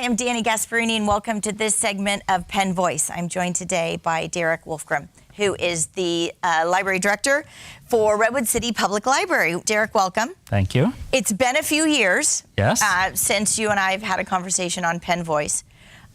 am Danny Gasparini, and welcome to this segment of Penn Voice. I'm joined today by Derek Wolfgram, who is the library director for Redwood City Public Library. Derek, welcome. Thank you. It's been a few years since you and I have had a conversation on Penn Voice.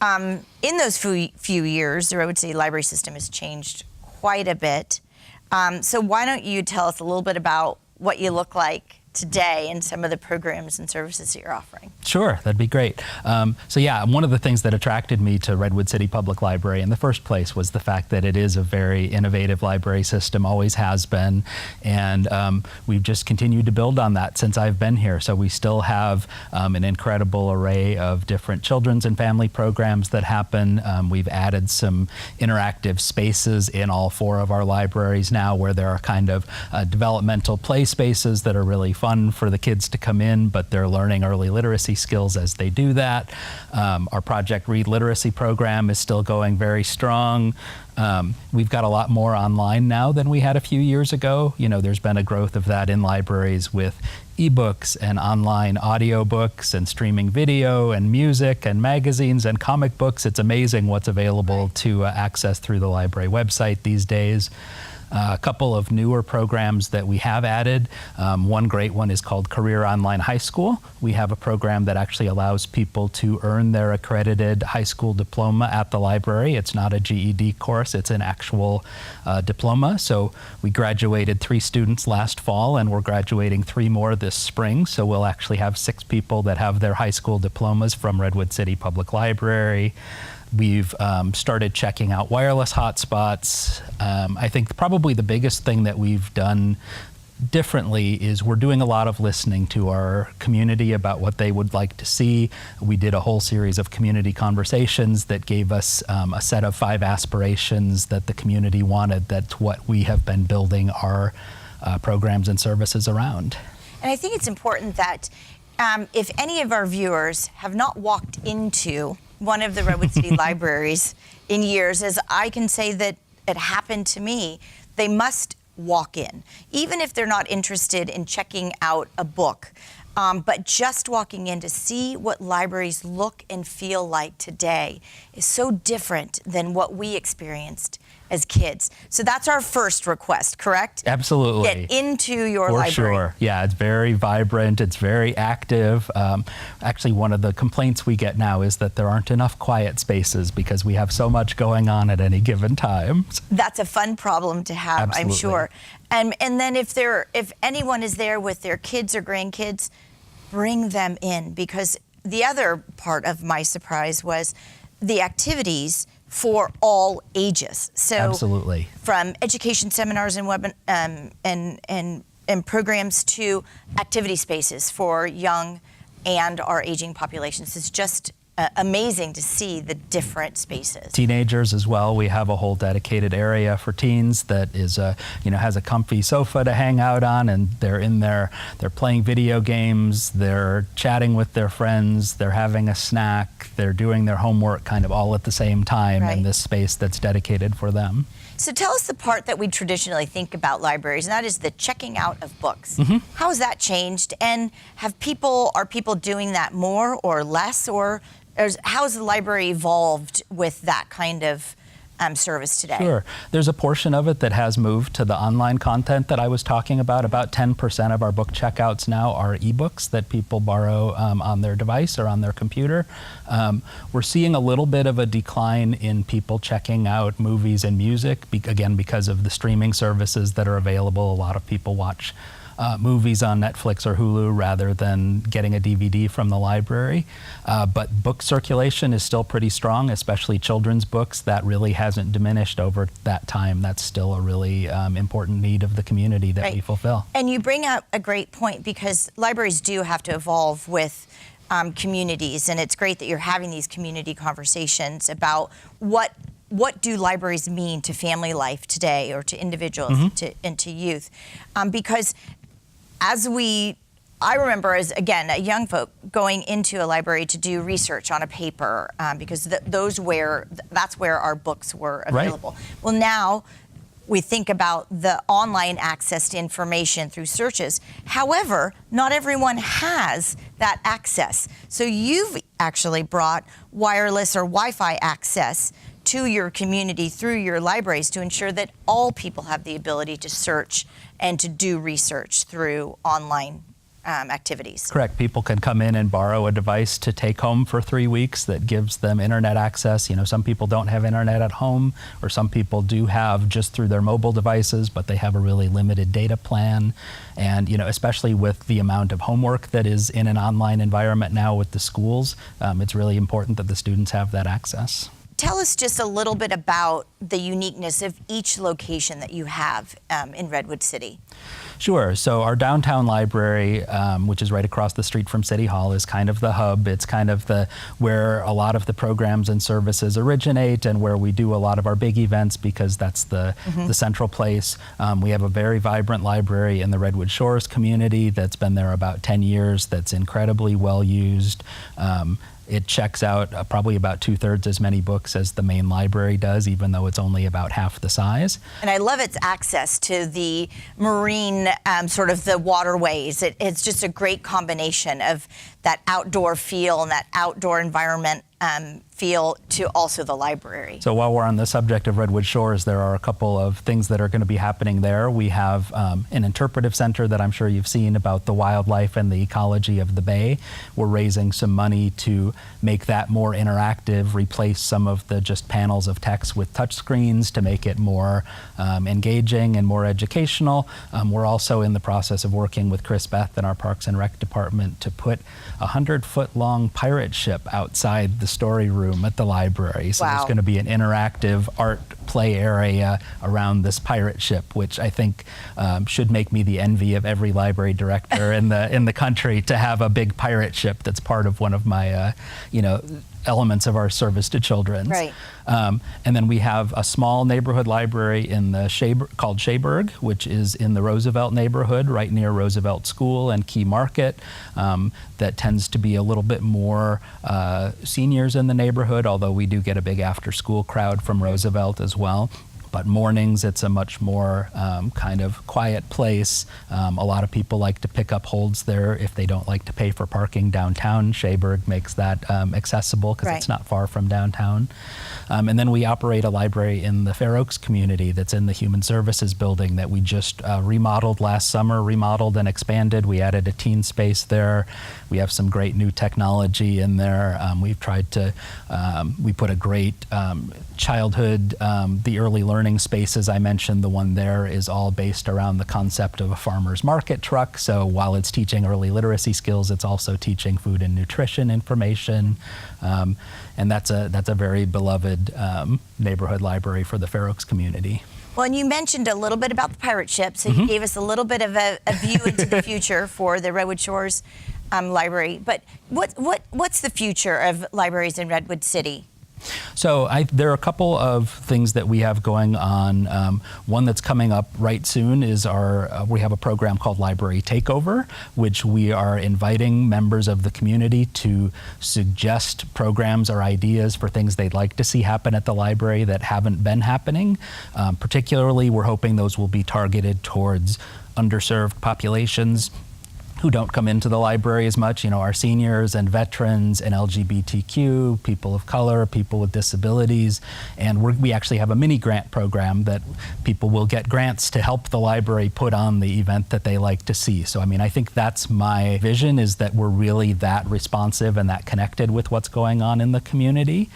In those few years, the Redwood City Library system has changed quite a bit. So why don't you tell us a little bit about what you look like today and some of the programs and services that you're offering? Sure, that'd be great. So yeah, one of the things that attracted me to Redwood City Public Library in the first place was the fact that it is a very innovative library system, always has been, and we've just continued to build on that since I've been here. So we still have an incredible array of different children's and family programs that happen. We've added some interactive spaces in all 4 of our libraries now, where there are kind of developmental play spaces that are really fun for the kids to come in, but they're learning early literacy skills as they do that. Our Project Read Literacy program is still going very strong. We've got a lot more online now than we had a few years ago. You know, there's been a growth of that in libraries with ebooks and online audiobooks and streaming video and music and magazines and comic books. It's amazing what's available to access through the library website these days. A couple of newer programs that we have added. One great one is called Career Online High School. We have a program that actually allows people to earn their accredited high school diploma at the library. It's not a GED course, it's an actual diploma. So we graduated 3 students last fall, and we're graduating 3 more this spring. So we'll actually have 6 people that have their high school diplomas from Redwood City Public Library. We've started checking out wireless hotspots. I think probably the biggest thing that we've done differently is we're doing a lot of listening to our community about what they would like to see. We did a whole series of community conversations that gave us a set of 5 aspirations that the community wanted. That's what we have been building our programs and services around. And I think it's important that if any of our viewers have not walked into one of the Redwood City libraries in years, as I can say that it happened to me, they must walk in. Even if they're not interested in checking out a book, but just walking in to see what libraries look and feel like today is so different than what we experienced as kids. So that's our first request, correct? Absolutely. Get into your library. For sure. Yeah, it's very vibrant, it's very active. Actually, one of the complaints we get now is that there aren't enough quiet spaces because we have so much going on at any given time. That's a fun problem to have, Absolutely. I'm sure. And then if anyone is there with their kids or grandkids, bring them in, because the other part of my surprise was the activities for all ages. So absolutely, from education seminars and and programs to activity spaces for young and our aging populations. It's just amazing to see the different spaces. Teenagers as well. We have a whole dedicated area for teens that is, has a comfy sofa to hang out on, and they're in there. They're playing video games. They're chatting with their friends. They're having a snack. They're doing their homework, kind of all at the same time in this space that's dedicated for them. So tell us the part that we traditionally think about libraries, and that is the checking out of books. How has that changed, and are people doing that more or less, or how has the library evolved with that kind of service today? Sure. There's a portion of it that has moved to the online content that I was talking about. About 10% of our book checkouts now are ebooks that people borrow on their device or on their computer. We're seeing a little bit of a decline in people checking out movies and music, again, because of the streaming services that are available. A lot of people watch movies on Netflix or Hulu rather than getting a DVD from the library. But book circulation is still pretty strong, especially children's books. That really hasn't diminished over that time. That's still a really important need of the community that we fulfill. And you bring up a great point, because libraries do have to evolve with communities, and it's great that you're having these community conversations about what do libraries mean to family life today, or to individuals and to youth, because I remember as, again, a young folk going into a library to do research on a paper, because that's where our books were available. Well, now we think about the online access to information through searches. However, not everyone has that access. So you've actually brought wireless or Wi-Fi access to your community through your libraries to ensure that all people have the ability to search and to do research through online activities. Correct. People can come in and borrow a device to take home for 3 weeks that gives them internet access. You know, some people don't have internet at home, or some people do have just through their mobile devices, but they have a really limited data plan. And, you know, especially with the amount of homework that is in an online environment now with the schools, it's really important that the students have that access. Tell us just a little bit about the uniqueness of each location that you have in Redwood City. Sure. So our downtown library, which is right across the street from City Hall, is kind of the hub. It's kind of where a lot of the programs and services originate, and where we do a lot of our big events, because that's the central place. We have a very vibrant library in the Redwood Shores community that's been there about 10 years, that's incredibly well used. It checks out probably about 2/3 as many books as the main library does, even though it's only about half the size. And I love its access to the marine, sort of the waterways. It's just a great combination of that outdoor feel and that outdoor environment feel to also the library. So while we're on the subject of Redwood Shores, there are a couple of things that are going to be happening there. We have an interpretive center that I'm sure you've seen about the wildlife and the ecology of the bay. We're raising some money to make that more interactive, replace some of the just panels of text with touch screens to make it more engaging and more educational. We're also in the process of working with Chris Beth and our Parks and Rec department to put a 100-foot-long pirate ship outside the story room at the library. So there's going to be an interactive art play area around this pirate ship, which I think should make me the envy of every library director in the country, to have a big pirate ship that's part of one of my elements of our service to children. Right. And then we have a small neighborhood library in the called Shaberg, which is in the Roosevelt neighborhood, right near Roosevelt School and Key Market. That tends to be a little bit more seniors in the neighborhood, although we do get a big after-school crowd from Roosevelt as well. But mornings, it's a much more kind of quiet place. A lot of people like to pick up holds there if they don't like to pay for parking downtown. Shaberg makes that accessible because it's not far from downtown. And then we operate a library in the Fair Oaks community that's in the Human Services building that we just remodeled last summer, remodeled and expanded. We added a teen space there. We have some great new technology in there. We've tried to, we put a great childhood, the early learning spaces I mentioned, the one there is all based around the concept of a farmer's market truck. So while it's teaching early literacy skills, it's also teaching food and nutrition information. And that's a very beloved neighborhood library for the Fair Oaks community. Well, and you mentioned a little bit about the pirate ship, so you gave us a little bit of a view into the future for the Redwood Shores Library. But what's the future of libraries in Redwood City? So there are a couple of things that we have going on. One that's coming up right soon is we have a program called Library Takeover, which we are inviting members of the community to suggest programs or ideas for things they'd like to see happen at the library that haven't been happening. Particularly, we're hoping those will be targeted towards underserved populations who don't come into the library as much, our seniors and veterans and LGBTQ, people of color, people with disabilities. And we actually have a mini grant program that people will get grants to help the library put on the event that they like to see. So, I think that's my vision, is that we're really that responsive and that connected with what's going on in the community.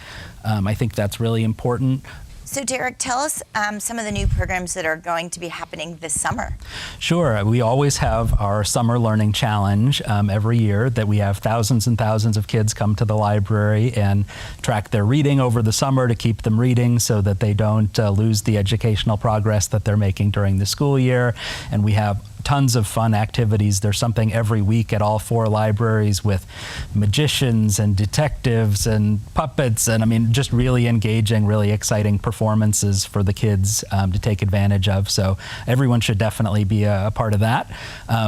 I think that's really important. So Derek, tell us some of the new programs that are going to be happening this summer. Sure. We always have our Summer Learning Challenge every year, that we have thousands and thousands of kids come to the library and track their reading over the summer to keep them reading so that they don't lose the educational progress that they're making during the school year. And we have tons of fun activities. There's something every week at all 4 libraries with magicians and detectives and puppets, and just really engaging, really exciting performances for the kids to take advantage of. So everyone should definitely be a part of that.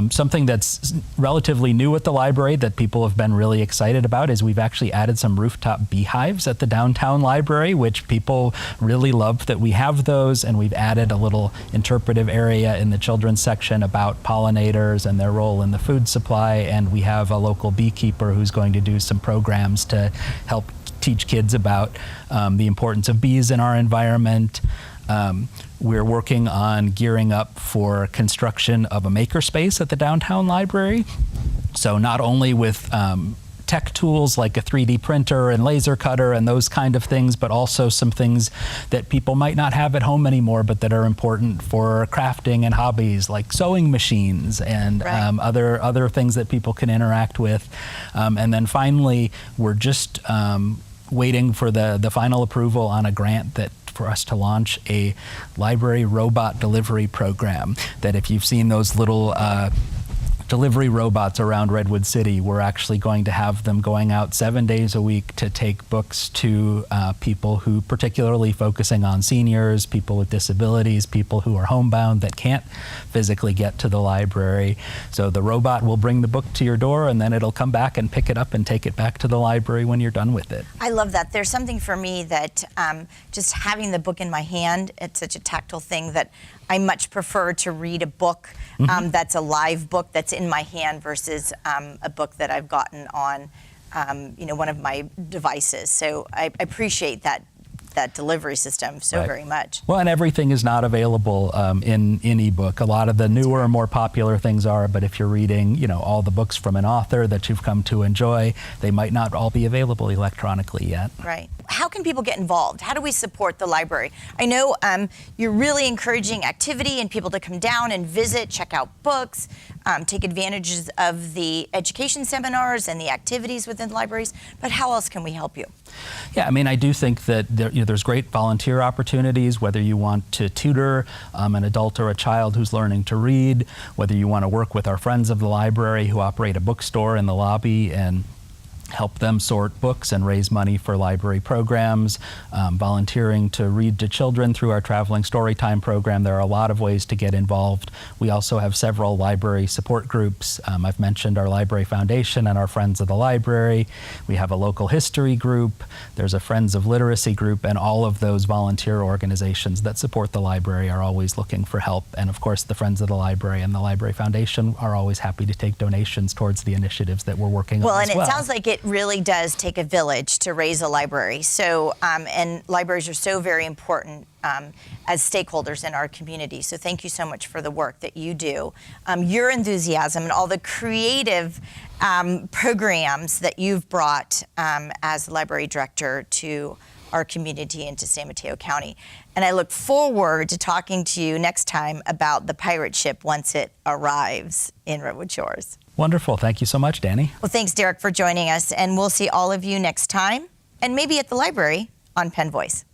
Something that's relatively new at the library that people have been really excited about is we've actually added some rooftop beehives at the downtown library, which people really love that we have those, and we've added a little interpretive area in the children's section about about pollinators and their role in the food supply, and we have a local beekeeper who's going to do some programs to help teach kids about the importance of bees in our environment. We're working on gearing up for construction of a makerspace at the downtown library. So not only with tech tools like a 3D printer and laser cutter and those kind of things, but also some things that people might not have at home anymore, but that are important for crafting and hobbies, like sewing machines and other things that people can interact with. And then finally, we're just waiting for the final approval on a grant that for us to launch a library robot delivery program. That if you've seen those little delivery robots around Redwood City, we're actually going to have them going out 7 days a week to take books to people who, particularly focusing on seniors, people with disabilities, people who are homebound that can't physically get to the library. So the robot will bring the book to your door, and then it'll come back and pick it up and take it back to the library when you're done with it. I love that. There's something for me that just having the book in my hand, it's such a tactile thing that I much prefer to read a book that's a live book that's in my hand versus a book that I've gotten on one of my devices. So I appreciate that delivery system so very much. Well, and everything is not available in ebook. A lot of the newer and more popular things are, but if you're reading, all the books from an author that you've come to enjoy, they might not all be available electronically yet. Right. How can people get involved? How do we support the library? I know you're really encouraging activity and people to come down and visit, check out books, take advantages of the education seminars and the activities within libraries, but how else can we help you? Yeah, I mean, I do think that there's great volunteer opportunities, whether you want to tutor an adult or a child who's learning to read, whether you want to work with our friends of the library who operate a bookstore in the lobby and help them sort books and raise money for library programs, volunteering to read to children through our traveling storytime program. There are a lot of ways to get involved. We also have several library support groups. I've mentioned our Library Foundation and our Friends of the Library. We have a local history group. There's a Friends of Literacy group, and all of those volunteer organizations that support the library are always looking for help. And of course, the Friends of the Library and the Library Foundation are always happy to take donations towards the initiatives that we're working on as well. Well, and it sounds like it really does take a village to raise a library. So, and libraries are so very important as stakeholders in our community. So thank you so much for the work that you do. Your enthusiasm and all the creative programs that you've brought as library director to our community and to San Mateo County. And I look forward to talking to you next time about the pirate ship once it arrives in Redwood Shores. Wonderful. Thank you so much, Danny. Well, thanks, Derek, for joining us. And we'll see all of you next time, and maybe at the library on Penn Voice.